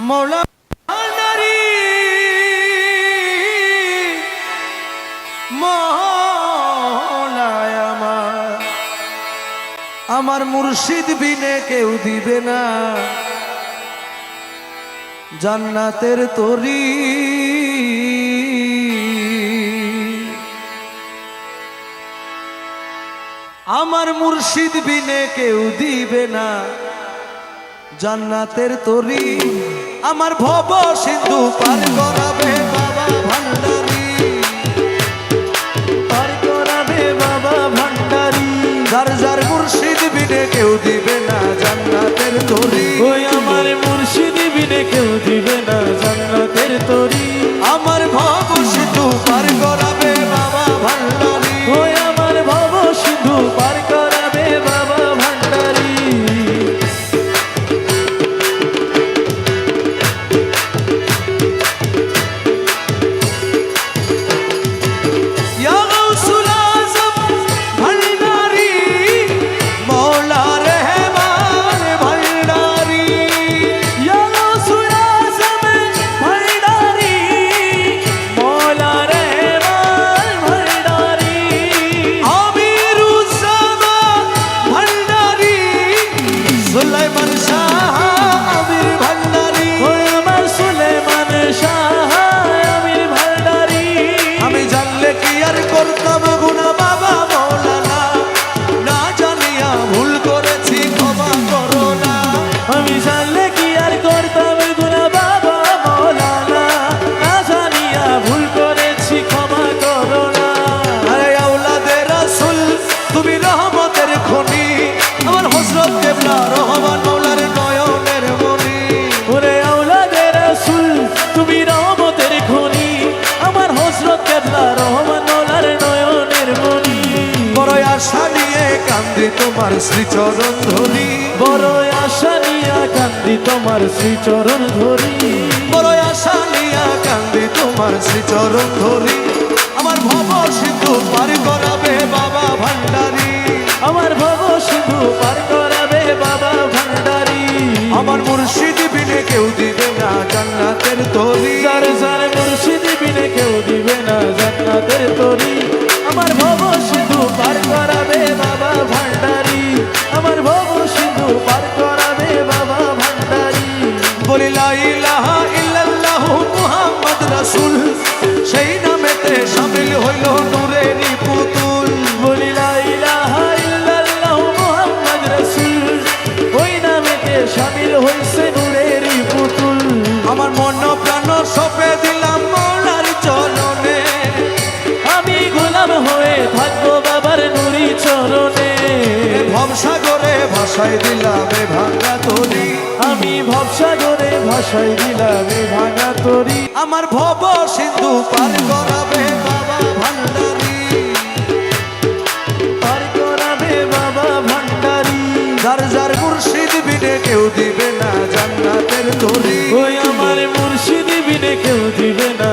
মৌলা ভান্ডারী মৌলায় আমার মুর্শিদ বিনে কেউ দিবে না জান্নাতের তরি। আমার মুর্শিদ বিনে কেউ দিবে না জান্নাতের তরি। আমার ভব সিন্ধু পার করাবে বাবা ভান্ডারী, পার করাবে বাবা ভান্ডারী। যার যার মুর্শিদ বিনে কেউ দিবে না জান্নাতের তরি। ওই আমার মুর্শিদ বিনে কেউ দিবে না জান্নাতের তরি। আমার ভব সিন্ধু পার করাবে বাবা ভান্ডারী, ওই আমার ভব সিন্ধু পার করাবে বাবা ভান্ডারী। তোমার শ্রীচরণ ধরি, বড় আশা নিয়া কান্দি তোমার শ্রীচরণ ধরি। বড় আশা নিয়া কান্দি তোমার শ্রীচরণ ধরি। আমার ভব সিন্ধু পার করাবে বাবা ভান্ডারী, আমার ভব সিন্ধু পার করাবে বাবা ভান্ডারী। আমার মুর্শিদ বিনে কেউ দিবে না জান্নাতের তরি। যার যার মুর্শিদ বিনে কেউ দিবে না জান্নাতের তরি। আমার ভব সিন্ধু পার করাবে বাবা ভান্ডারী, আমার ভব সিন্ধু পার করাবে বাবা ভান্ডারী। বলি লা ইলাহা ইল্লাল্লাহু মুহাম্মদ রাসূল, সেই নামেতে শামিল হইল নূরেরই পুতুল। বলি লা ইলাহা ইল্লাল্লাহু মুহাম্মদ রাসূল, ওই নামেতে শামিল হইছে নূরেরই পুতুল। আমার মন প্রাণ সঁপে দিলাম মৌলার চরণে, আমি গোলাম হয়ে থাকবো বাবার নুরি চরণে। ভবসাগরে ভাসাই দিলাম এ ভাঙা তরি, আমি ভবসাগরে ভাসাই দিলাম এ ভাঙা তরি। আমার ভব সিন্ধু পার করাবে বাবা ভান্ডারী, পার করাবে বাবা ভান্ডারী। যার যার মুর্শিদ বিনে কেউ দিবে না জান্নাতের তরি। ওই আমার মুর্শিদ বিনে কেউ দিবে না